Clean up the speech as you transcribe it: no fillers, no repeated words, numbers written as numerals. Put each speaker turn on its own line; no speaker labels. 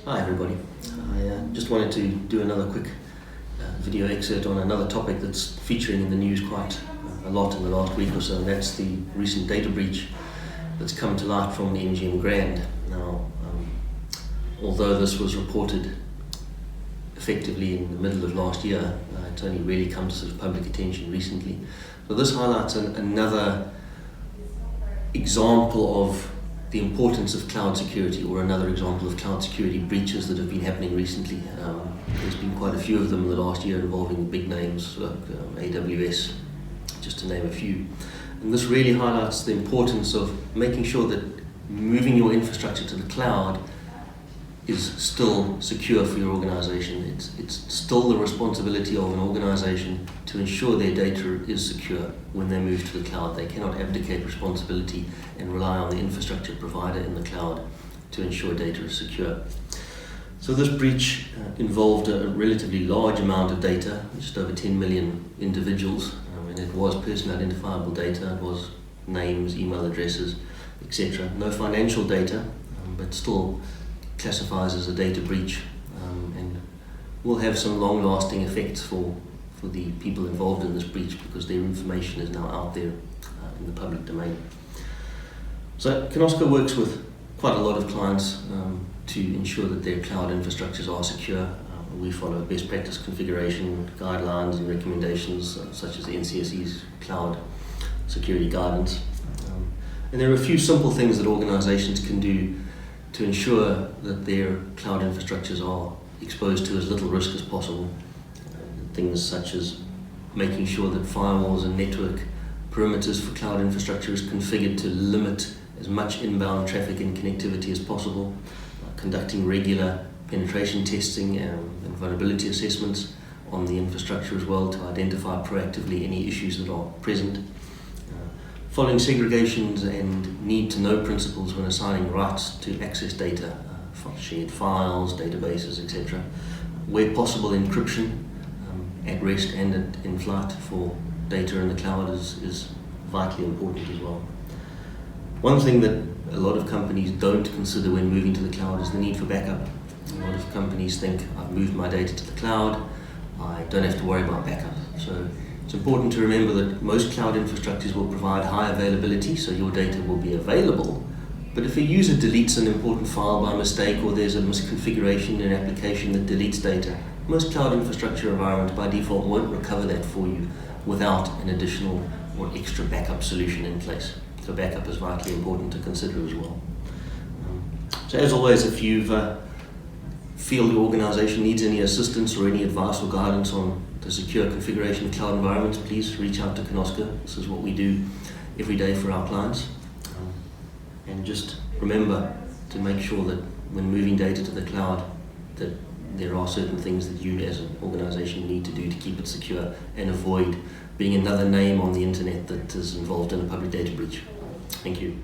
Hi everybody. I just wanted to do another quick video excerpt on another topic that's featuring in the news quite a lot in the last week or so, and that's the recent data breach that's come to light from the MGM Grand. Now, although this was reported effectively in the middle of last year, it's only really come to sort of public attention recently. So this highlights another example of the importance of cloud security, or another example of cloud security breaches that have been happening recently. There's been quite a few of them in the last year involving big names like AWS, just to name a few. And this really highlights the importance of making sure that moving your infrastructure to the cloud is still secure for your organization. It's still the responsibility of an organization to ensure their data is secure when they move to the cloud. They cannot abdicate responsibility and rely on the infrastructure provider in the cloud to ensure data is secure. So this breach involved a relatively large amount of data, just over 10 million individuals, and it was person identifiable data. It was names, email addresses, etc. No financial data, but still classifies as a data breach, and will have some long-lasting effects for the people involved in this breach, because their information is now out there in the public domain. So Kinoska works with quite a lot of clients to ensure that their cloud infrastructures are secure. We follow best practice configuration guidelines and recommendations such as the NCSE's cloud security guidance. And there are a few simple things that organizations can do to ensure that their cloud infrastructures are exposed to as little risk as possible. Things such as making sure that firewalls and network perimeters for cloud infrastructure is configured to limit as much inbound traffic and connectivity as possible, conducting regular penetration testing and vulnerability assessments on the infrastructure as well to identify proactively any issues that are present. Following segregations and need-to-know principles when assigning rights to access data, shared files, databases, etc. Where possible, encryption at rest and in flight for data in the cloud is vitally important as well. One thing that a lot of companies don't consider when moving to the cloud is the need for backup. A lot of companies think, I've moved my data to the cloud, I don't have to worry about backup. So it's important to remember that most cloud infrastructures will provide high availability, so your data will be available. But if a user deletes an important file by mistake, or there's a misconfiguration in an application that deletes data, most cloud infrastructure environments by default won't recover that for you without an additional or extra backup solution in place. So backup is vitally important to consider as well. So as always, if you feel your organization needs any assistance or any advice or guidance on the secure configuration of cloud environments, please reach out to Kinoska. This is what we do every day for our clients. And just remember to make sure that when moving data to the cloud, that there are certain things that you as an organization need to do to keep it secure and avoid being another name on the internet that is involved in a public data breach. Thank you.